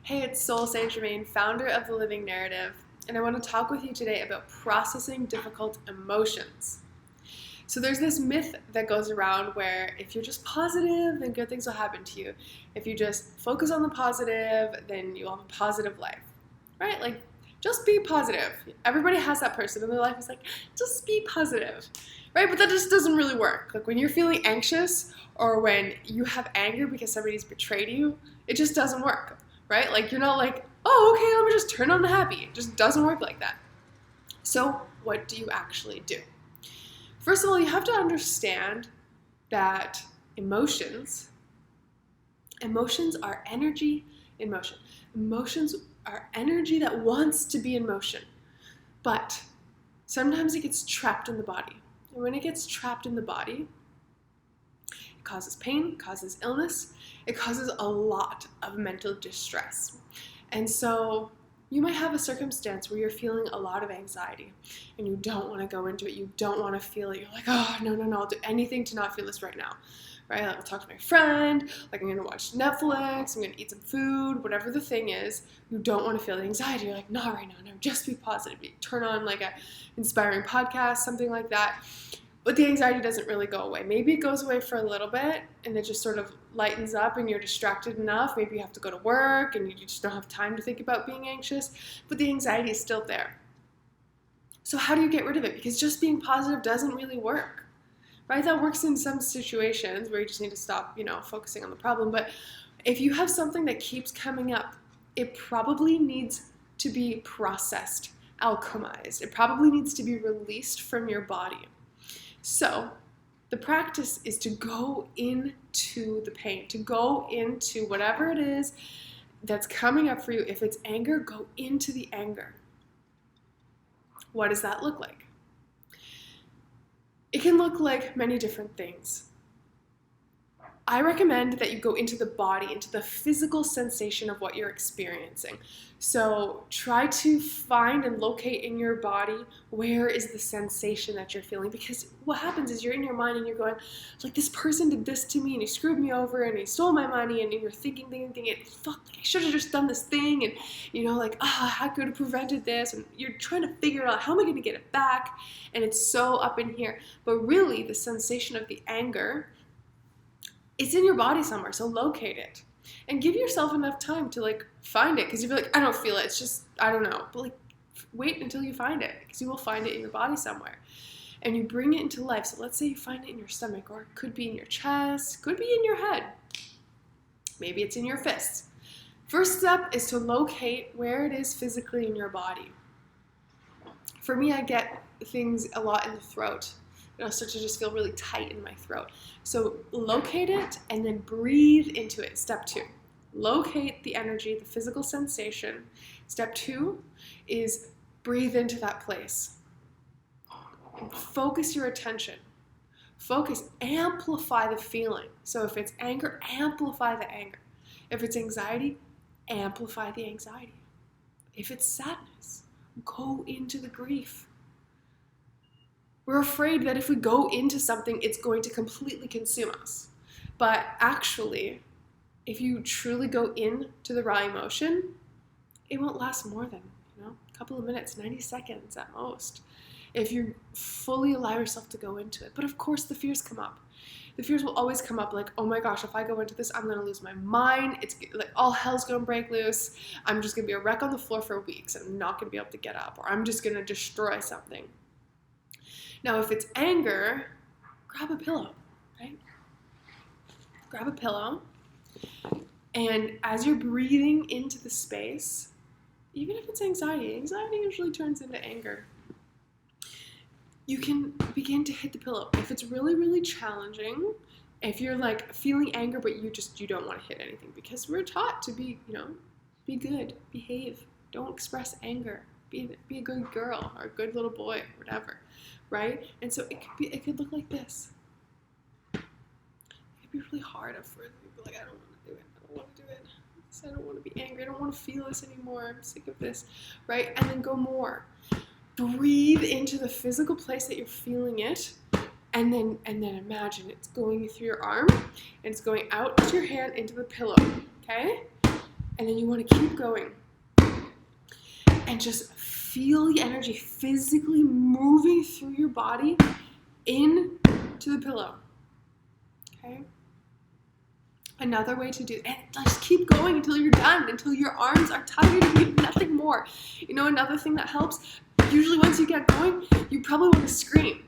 Hey, it's Saint-Germaine, founder of The Living Narrative, and I want to talk with you today about processing difficult emotions. So there's this myth that goes around where if you're just positive, then good things will happen to you. If you just focus on the positive, then you'll have a positive life, right? Like, just be positive. Everybody has that person in their life who's like, just be positive, right? But that just doesn't really work. Like when you're feeling anxious or when you have anger because somebody's betrayed you, it just doesn't work. Right? Like you're not like, oh, okay, let me just turn on the happy. It just doesn't work like that. So what do you actually do? First of all, you have to understand that emotions are energy in motion. Emotions are energy that wants to be in motion. But sometimes it gets trapped in the body. And when it gets trapped in the body, it causes pain, causes illness, it causes a lot of mental distress. And so you might have a circumstance where you're feeling a lot of anxiety and you don't want to go into it, you don't want to feel it, you're like, oh, no, I'll do anything to not feel this right now, right? Like, I'll talk to my friend, like I'm going to watch Netflix, I'm going to eat some food, whatever the thing is, you don't want to feel the anxiety, you're like, not right now, no, just be positive, turn on like a inspiring podcast, something like that. But the anxiety doesn't really go away. Maybe it goes away for a little bit and it just sort of lightens up and you're distracted enough. Maybe you have to go to work and you just don't have time to think about being anxious, but the anxiety is still there. So how do you get rid of it? Because just being positive doesn't really work, right? That works in some situations where you just need to stop, focusing on the problem. But if you have something that keeps coming up, it probably needs to be processed, alchemized. It probably needs to be released from your body. So the practice is to go into the pain, to go into whatever it is that's coming up for you. If it's anger, go into the anger. What does that look like? It can look like many different things. I recommend that you go into the body, into the physical sensation of what you're experiencing. So try to find and locate in your body where is the sensation that you're feeling. Because what happens is you're in your mind and you're going, like, this person did this to me and he screwed me over and he stole my money, and you're thinking, fuck, I should have just done this thing, and like, I could have prevented this, and you're trying to figure out how am I going to get it back, and it's so up in here. But really the sensation of the anger, it's in your body somewhere, so locate it. And give yourself enough time to find it, because you'll be like, I don't feel it, it's just, I don't know. But wait until you find it, because you will find it in your body somewhere. And you bring it into life. So let's say you find it in your stomach, or it could be in your chest, could be in your head. Maybe it's in your fists. First step is to locate where it is physically in your body. For me, I get things a lot in the throat. It'll start to just feel really tight in my throat. So locate it and then breathe into it. Step 2, locate the energy, the physical sensation. Step 2 is breathe into that place. Focus your attention. Focus, amplify the feeling. So if it's anger, amplify the anger. If it's anxiety, amplify the anxiety. If it's sadness, go into the grief. We're afraid that if we go into something, it's going to completely consume us. But actually, if you truly go into the raw emotion, it won't last more than, a couple of minutes, 90 seconds at most, if you fully allow yourself to go into it. But of course, the fears come up. The fears will always come up, like, oh my gosh, if I go into this, I'm going to lose my mind. It's like all hell's going to break loose. I'm just going to be a wreck on the floor for weeks. I'm not going to be able to get up, or I'm just going to destroy something. Now, if it's anger, grab a pillow, right? Grab a pillow, and as you're breathing into the space, even if it's anxiety usually turns into anger, you can begin to hit the pillow. If it's really, really challenging, if you're feeling anger, but you don't want to hit anything, because we're taught to be, be good, behave, don't express anger. Be a good girl or a good little boy, or whatever, right? And so it could look like this. It could be really hard at first. You'd be like, I don't want to do it. I don't want to be angry. I don't want to feel this anymore. I'm sick of this, right? And then go more. Breathe into the physical place that you're feeling it, and then imagine it's going through your arm, and it's going out to your hand into the pillow, okay? And then you want to keep going and just feel the energy physically moving through your body into the pillow. Okay? Another way to do it, and just keep going until you're done, until your arms are tired and you need nothing more. You know, another thing that helps, usually once you get going, you probably want to scream,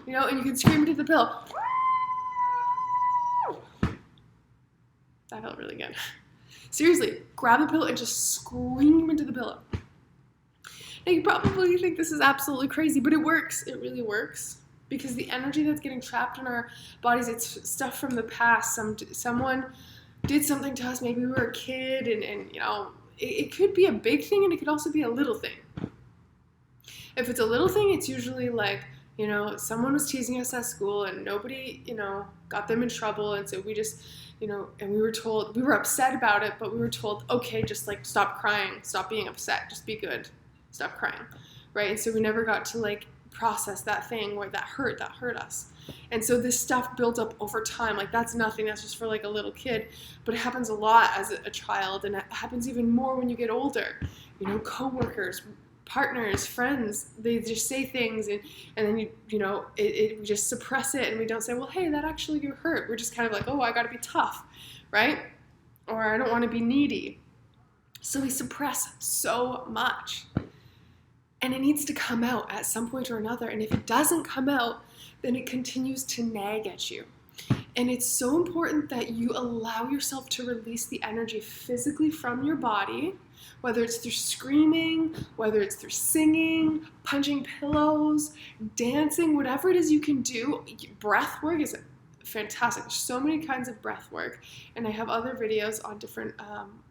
you know, and you can scream into the pillow. That felt really good. Seriously, grab a pillow and just scream into the pillow. Now you probably think this is absolutely crazy, but it works. It really works. Because the energy that's getting trapped in our bodies, it's stuff from the past. Someone did something to us, maybe we were a kid, and you know, it could be a big thing and it could also be a little thing. If it's a little thing, it's usually like, you know, someone was teasing us at school and nobody, you know, got them in trouble, and so we just, you know, and we were told, we were upset about it, but we were told, okay, just like stop crying, stop being upset, just be good, stop crying, right? And so we never got to like process that thing where that hurt us. And so this stuff built up over time. Like that's nothing, that's just for like a little kid, but it happens a lot as a child, and it happens even more when you get older. You know, coworkers, partners, friends, they just say things and then you know, we just suppress it and we don't say, well, hey, that actually you hurt. We're just kind of like, oh, I gotta be tough, right? Or I don't want to be needy. So we suppress so much. And it needs to come out at some point or another. And if it doesn't come out, then it continues to nag at you. And it's so important that you allow yourself to release the energy physically from your body, whether it's through screaming, whether it's through singing, punching pillows, dancing, whatever it is you can do. Breath work is fantastic. There's so many kinds of breath work. And I have other videos on different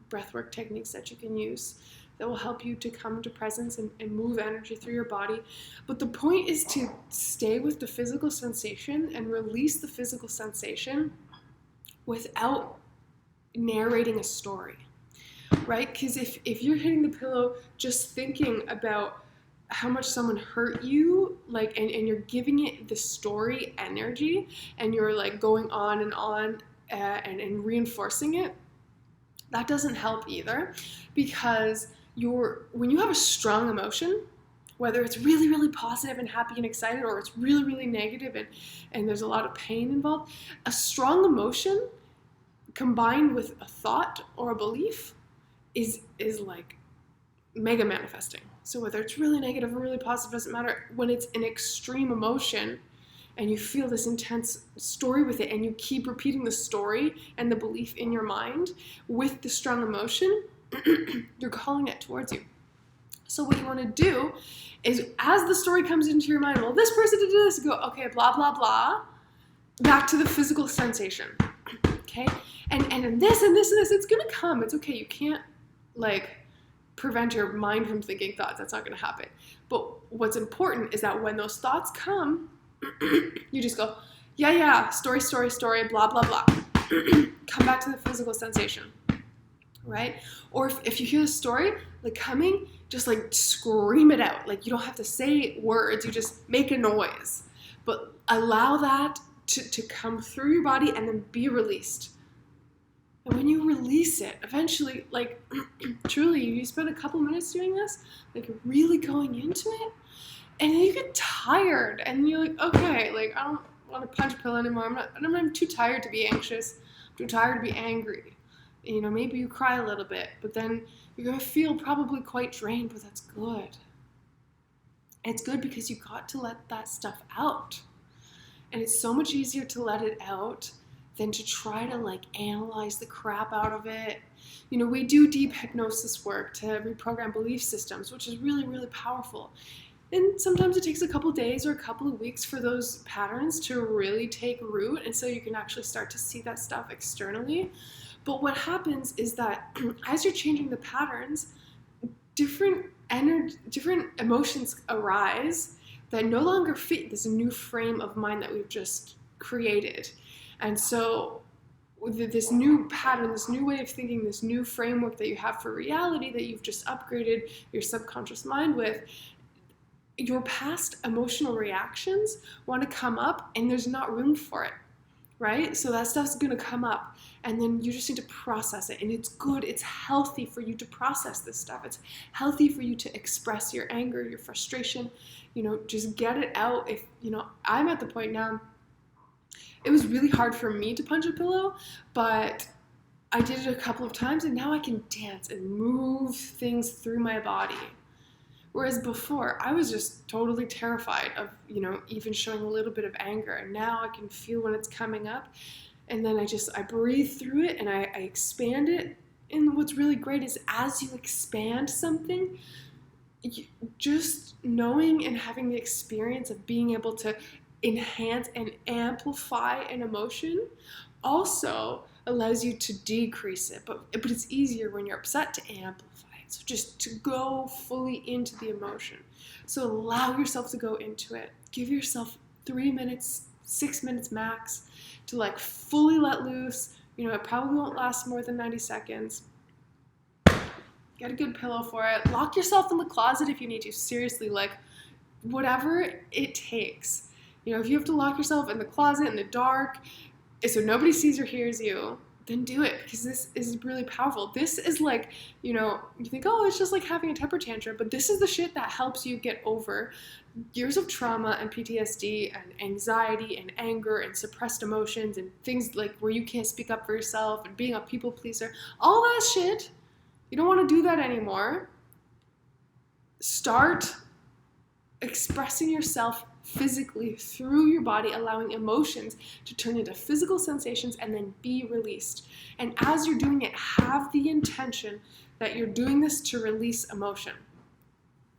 breath work techniques that you can use that will help you to come to presence and move energy through your body. But the point is to stay with the physical sensation and release the physical sensation without narrating a story, right? Because if you're hitting the pillow just thinking about how much someone hurt you, like, and you're giving it the story energy, and you're like going on and reinforcing it, that doesn't help either. Because when you have a strong emotion, whether it's really, really positive and happy and excited, or it's really, really negative and there's a lot of pain involved, a strong emotion combined with a thought or a belief is like mega manifesting. So whether it's really negative or really positive, doesn't matter. When it's an extreme emotion and you feel this intense story with it, and you keep repeating the story and the belief in your mind with the strong emotion, you're calling it towards you. So what you want to do is, as the story comes into your mind, well, this person did this, go, okay, blah, blah, blah, back to the physical sensation, okay? And this and this and this, it's going to come. It's okay. You can't, like, prevent your mind from thinking thoughts. That's not going to happen. But what's important is that when those thoughts come, you just go, yeah, story, blah, blah, blah. Come back to the physical sensation. Right? Or if you hear the story like coming, just like scream it out. Like you don't have to say words, you just make a noise. But allow that to come through your body and then be released. And when you release it, eventually, like truly, you spend a couple minutes doing this, like really going into it, and then you get tired and you're like, okay, like I don't want to punch a pillow anymore. I'm too tired to be anxious. I'm too tired to be angry. You know, maybe you cry a little bit, but then you're going to feel probably quite drained, but that's good. It's good because you got to let that stuff out. And it's so much easier to let it out than to try to like analyze the crap out of it. You know, we do deep hypnosis work to reprogram belief systems, which is really, really powerful. And sometimes it takes a couple days or a couple of weeks for those patterns to really take root, and so you can actually start to see that stuff externally. But what happens is that as you're changing the patterns, different emotions arise that no longer fit this new frame of mind that we've just created. And so with this new pattern, this new way of thinking, this new framework that you have for reality that you've just upgraded your subconscious mind with, your past emotional reactions want to come up and there's not room for it. right? So that stuff's gonna come up, and then you just need to process it. And it's good, it's healthy for you to process this stuff. It's healthy for you to express your anger, your frustration, just get it out. If, I'm at the point now, it was really hard for me to punch a pillow, but I did it a couple of times, and now I can dance and move things through my body. Whereas before, I was just totally terrified of, even showing a little bit of anger. And now I can feel when it's coming up. And then I breathe through it and I expand it. And what's really great is as you expand something, just knowing and having the experience of being able to enhance and amplify an emotion also allows you to decrease it. But it's easier when you're upset to amplify. So just to go fully into the emotion. So allow yourself to go into it. Give yourself 3 minutes, 6 minutes max to fully let loose. It probably won't last more than 90 seconds. Get a good pillow for it. Lock yourself in the closet if you need to. Seriously, whatever it takes. If you have to lock yourself in the closet in the dark so nobody sees or hears you, then do it, because this is really powerful. This is you think, oh, it's just like having a temper tantrum, but this is the shit that helps you get over years of trauma and PTSD and anxiety and anger and suppressed emotions and things where you can't speak up for yourself and being a people pleaser. All that shit, you don't want to do that anymore. Start expressing yourself physically through your body, allowing emotions to turn into physical sensations and then be released. And as you're doing it, have the intention that you're doing this to release emotion.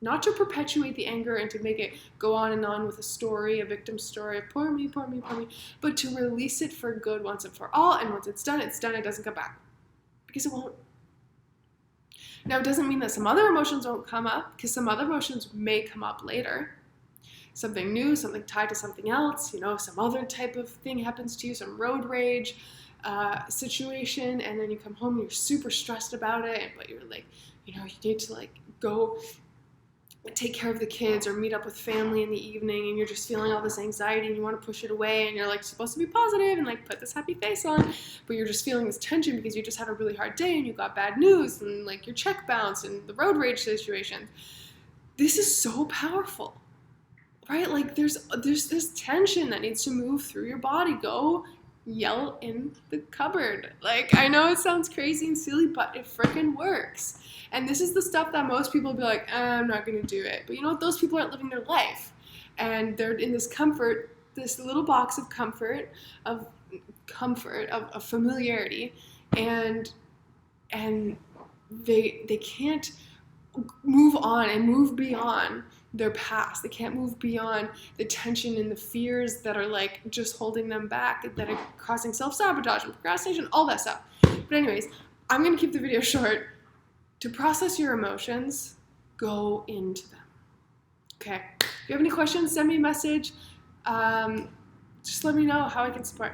Not to perpetuate the anger and to make it go on and on with a story, a victim story, poor me, poor me, poor me, but to release it for good once and for all. And once it's done, it doesn't come back. Because it won't. Now, it doesn't mean that some other emotions won't come up, because some other emotions may come up later. Something new, something tied to something else, some other type of thing happens to you, some road rage situation, and then you come home and you're super stressed about it, but you're you need to go take care of the kids or meet up with family in the evening, and you're just feeling all this anxiety and you want to push it away, and you're supposed to be positive and put this happy face on, but you're just feeling this tension because you just had a really hard day and you got bad news and your check bounced and the road rage situation. This is so powerful. Right? There's this tension that needs to move through your body. Go yell in the cupboard. I know it sounds crazy and silly, but it freaking works. And this is the stuff that most people be I'm not going to do it. But you know what? Those people aren't living their life. And they're in this comfort, this little box of comfort, of familiarity. And they can't move on and move beyond their past. They can't move beyond the tension and the fears that are just holding them back, that are causing self-sabotage and procrastination, all that stuff. But anyways, I'm going to keep the video short. To process your emotions, go into them. Okay? If you have any questions, send me a message. Just let me know how I can support.